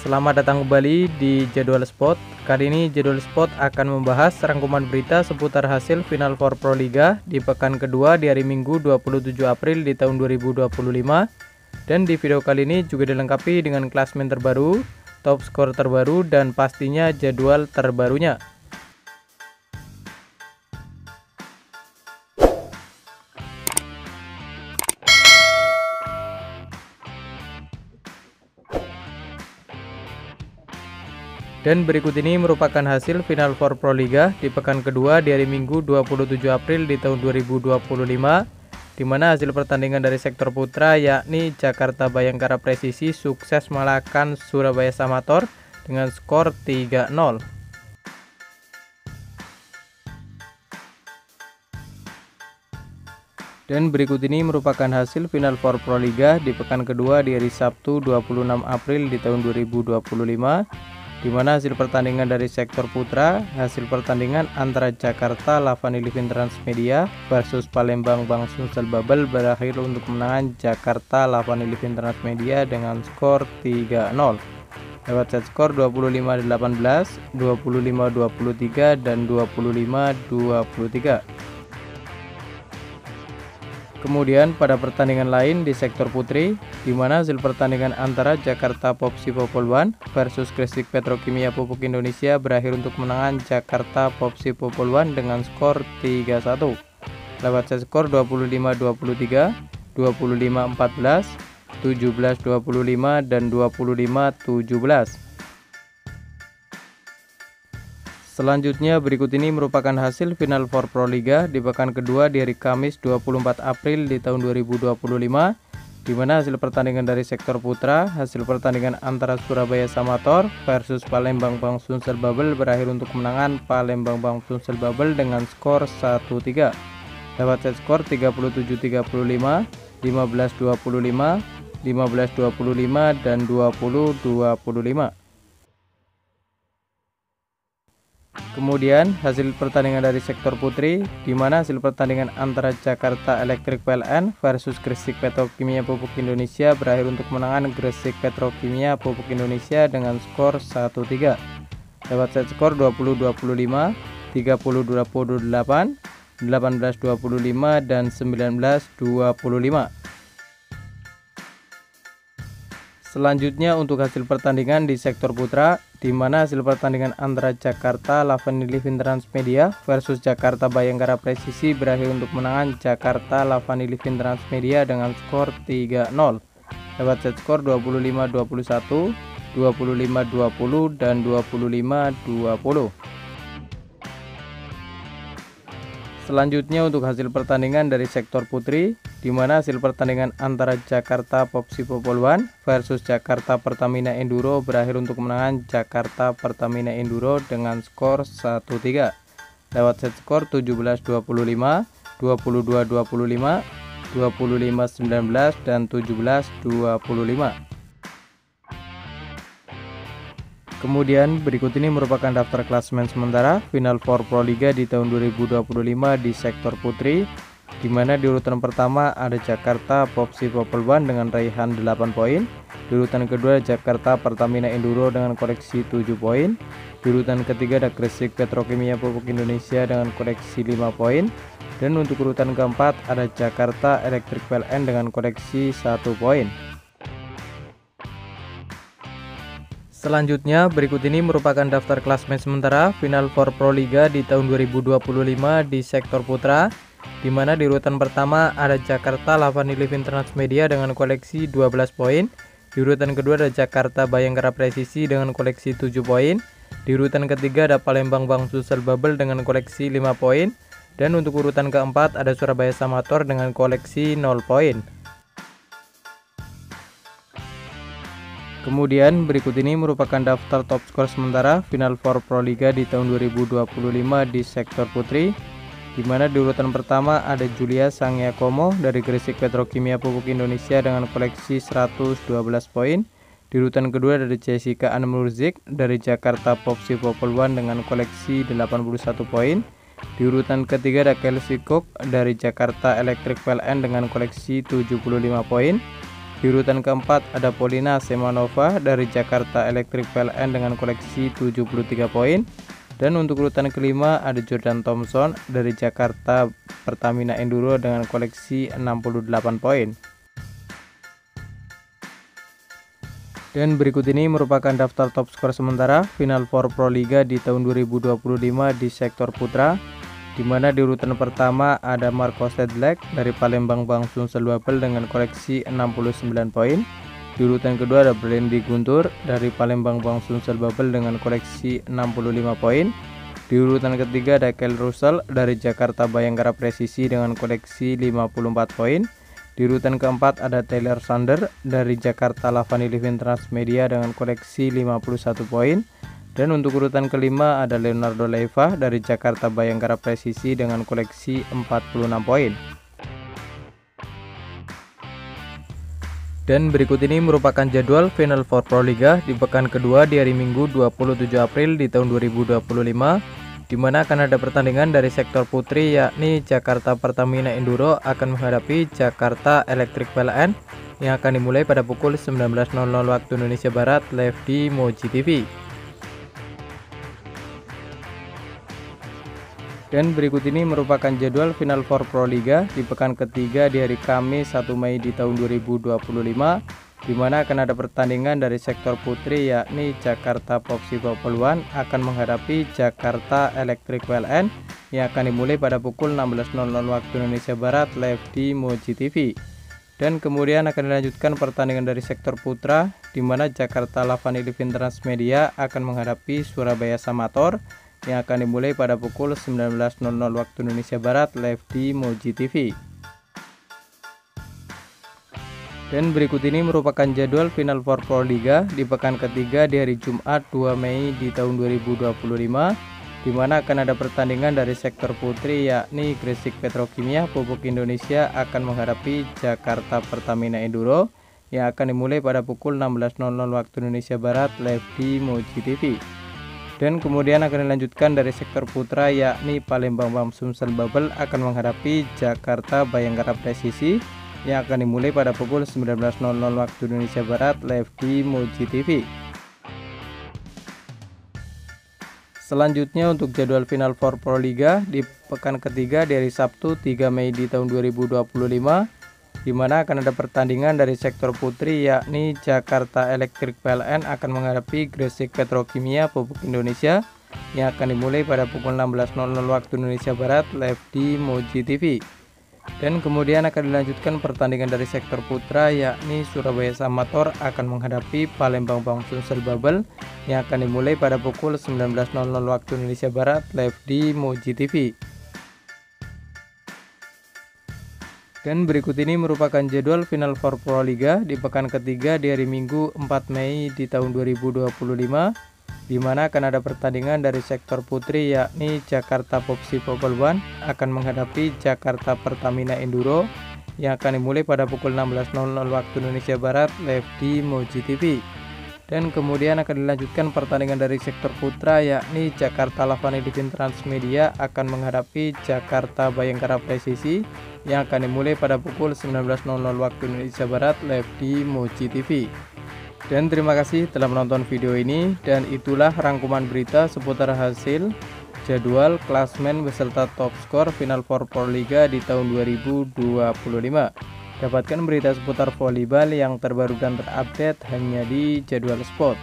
Selamat datang kembali di Jadwal Sport. Kali ini Jadwal Sport akan membahas rangkuman berita seputar hasil Final Four Pro Liga di pekan kedua di hari Minggu 27 April di tahun 2025. Dan di video kali ini juga dilengkapi dengan klasemen terbaru, top skor terbaru, dan pastinya jadwal terbarunya. Dan berikut ini merupakan hasil Final Four Pro Liga di pekan kedua di hari Minggu 27 April di tahun 2025, di mana hasil pertandingan dari sektor putra yakni Jakarta Bayangkara Presisi sukses mengalahkan Surabaya Samator dengan skor 3-0. Dan berikut ini merupakan hasil Final Four Pro Liga di pekan kedua di hari Sabtu 26 April di tahun 2025, di mana hasil pertandingan dari sektor putra, hasil pertandingan antara Jakarta Lavani Livin Transmedia versus Palembang Bang Sumsel Bubble berakhir untuk kemenangan Jakarta Lavani Livin Transmedia dengan skor 3-0 lewat set skor 25-18, 25-23, dan 25-23. Kemudian pada pertandingan lain di sektor putri, di mana hasil pertandingan antara Jakarta Popsi Popoluan versus Gresik Petrokimia Pupuk Indonesia berakhir untuk kemenangan Jakarta Popsi Popoluan dengan skor 3-1 lewat set skor 25-23, 25-14, 17-25, dan 25-17. Selanjutnya berikut ini merupakan hasil Final Four Pro Liga di pekan kedua di hari Kamis 24 April di tahun 2025, di mana hasil pertandingan dari sektor putra, hasil pertandingan antara Surabaya Samator versus Palembang Bang Sumsel Bubble berakhir untuk kemenangan Palembang Bang Sumsel Bubble dengan skor 1-3 lewat set skor 37-35, 15-25, 15-25, dan 20-25. Kemudian hasil pertandingan dari sektor putri, di mana hasil pertandingan antara Jakarta Electric PLN versus Gresik Petrokimia Pupuk Indonesia berakhir untuk kemenangan Gresik Petrokimia Pupuk Indonesia dengan skor 1-3 lewat set skor 20-25, 30-28, 18-25, dan 19-25. Selanjutnya untuk hasil pertandingan di sektor putra, di mana hasil pertandingan antara Jakarta Lavani Livin Transmedia versus Jakarta Bayangkara Presisi berakhir untuk kemenangan Jakarta Lavani Livin Transmedia dengan skor 3-0 lewat set skor 25-21, 25-20, dan 25-20. Selanjutnya untuk hasil pertandingan dari sektor putri, di mana hasil pertandingan antara Jakarta Popsi Popoluan versus Jakarta Pertamina Enduro berakhir untuk kemenangan Jakarta Pertamina Enduro dengan skor 1-3 lewat set skor 17-25, 22-25, 25-19, dan 17-25. Kemudian berikut ini merupakan daftar klasemen sementara Final Four Pro Liga di tahun 2025 di sektor putri, di mana di urutan pertama ada Jakarta Popsi Popoluan dengan raihan 8 poin, di urutan kedua Jakarta Pertamina Enduro dengan koleksi 7 poin, di urutan ketiga ada Gresik Petrokimia Pupuk Indonesia dengan koleksi 5 poin, dan untuk urutan keempat ada Jakarta Electric PLN dengan koleksi 1 poin. Selanjutnya berikut ini merupakan daftar klasemen sementara Final Four Pro Liga di tahun 2025 di sektor putra, di mana di urutan pertama ada Jakarta Lavani Livin Transmedia dengan koleksi 12 poin, di urutan kedua ada Jakarta Bayangkara Presisi dengan koleksi 7 poin, di urutan ketiga ada Palembang Bang Sumsel Bubble dengan koleksi 5 poin, dan untuk urutan keempat ada Surabaya Samator dengan koleksi 0 poin. Kemudian berikut ini merupakan daftar top skor sementara Final Four Pro Liga di tahun 2025 di sektor putri, di mana di urutan pertama ada Julia Sangyakomo dari Gresik Petrokimia Pupuk Indonesia dengan koleksi 112 poin. Di urutan kedua ada Jessica Anmurzik dari Jakarta Popsi Popoluan dengan koleksi 81 poin. Di urutan ketiga ada Kelsey Cook dari Jakarta Electric PLN dengan koleksi 75 poin. Di urutan keempat ada Polina Semanova dari Jakarta Electric PLN dengan koleksi 73 poin. Dan untuk urutan kelima ada Jordan Thompson dari Jakarta Pertamina Enduro dengan koleksi 68 poin. Dan berikut ini merupakan daftar top skor sementara Final Four Pro Liga di tahun 2025 di sektor putra, di mana di urutan pertama ada Marco Sedlec dari Palembang Bang Sumsel Babel dengan koleksi 69 poin. Di urutan kedua ada Brandy Guntur dari Palembang Bang Sumsel Babel dengan koleksi 65 poin. Di urutan ketiga ada Kyle Russell dari Jakarta Bayangkara Presisi dengan koleksi 54 poin. Di urutan keempat ada Taylor Sander dari Jakarta Lavani Living Transmedia dengan koleksi 51 poin. Dan untuk urutan kelima ada Leonardo Leiva dari Jakarta Bayangkara Presisi dengan koleksi 46 poin. Dan berikut ini merupakan jadwal Final Four Pro Liga di pekan kedua di hari Minggu 27 April di tahun 2025, di mana akan ada pertandingan dari sektor putri, yakni Jakarta Pertamina Enduro akan menghadapi Jakarta Electric PLN yang akan dimulai pada pukul 19.00 waktu Indonesia Barat live di Moji TV. Dan berikut ini merupakan jadwal Final Four Pro Liga di pekan ketiga di hari Kamis 1 Mei di tahun 2025, di mana akan ada pertandingan dari sektor putri, yakni Jakarta Popsi Popoluan akan menghadapi Jakarta Electric PLN yang akan dimulai pada pukul 16.00 waktu Indonesia Barat live di Moji TV. Dan kemudian akan dilanjutkan pertandingan dari sektor putra, di mana Jakarta Lavani Living Transmedia akan menghadapi Surabaya Samator yang akan dimulai pada pukul 19.00 waktu Indonesia Barat live di Moji TV. Dan berikut ini merupakan jadwal Final Four Pro Liga di pekan ketiga di hari Jumat 2 Mei di tahun 2025, di mana akan ada pertandingan dari sektor putri, yakni Gresik Petrokimia Pupuk Indonesia akan menghadapi Jakarta Pertamina Enduro yang akan dimulai pada pukul 16.00 waktu Indonesia Barat live di Moji TV. Dan kemudian akan dilanjutkan dari sektor putra, yakni Palembang Bam Sumsel Babel akan menghadapi Jakarta Bayangkara Presisi yang akan dimulai pada pukul 19.00 waktu Indonesia Barat live di Moji TV. Selanjutnya untuk jadwal Final Four Pro Liga di pekan ketiga di hari Sabtu 3 Mei di tahun 2025, di mana akan ada pertandingan dari sektor putri, yakni Jakarta Electric PLN akan menghadapi Gresik Petrokimia Pupuk Indonesia yang akan dimulai pada pukul 16.00 waktu Indonesia Barat live di Moji TV. Dan kemudian akan dilanjutkan pertandingan dari sektor putra, yakni Surabaya Samator akan menghadapi Palembang Bang Sumsel Babel yang akan dimulai pada pukul 19.00 waktu Indonesia Barat live di Moji TV. Dan berikut ini merupakan jadwal Final Four Pro Liga di pekan ketiga di hari Minggu 4 Mei di tahun 2025, di mana akan ada pertandingan dari sektor putri, yakni Jakarta Popsi Popoluan akan menghadapi Jakarta Pertamina Enduro yang akan dimulai pada pukul 16.00 waktu Indonesia Barat live di Moji TV. Dan kemudian akan dilanjutkan pertandingan dari sektor putra, yakni Jakarta Lavani Living Transmedia akan menghadapi Jakarta Bayangkara Presisi yang akan dimulai pada pukul 19.00 waktu Indonesia Barat live di Moji TV. Dan terima kasih telah menonton video ini, dan itulah rangkuman berita seputar hasil, jadwal, klasmen beserta top skor Final Four Pro Liga di tahun 2025. Dapatkan berita seputar volleyball yang terbaru dan terupdate hanya di Jadwal Sport.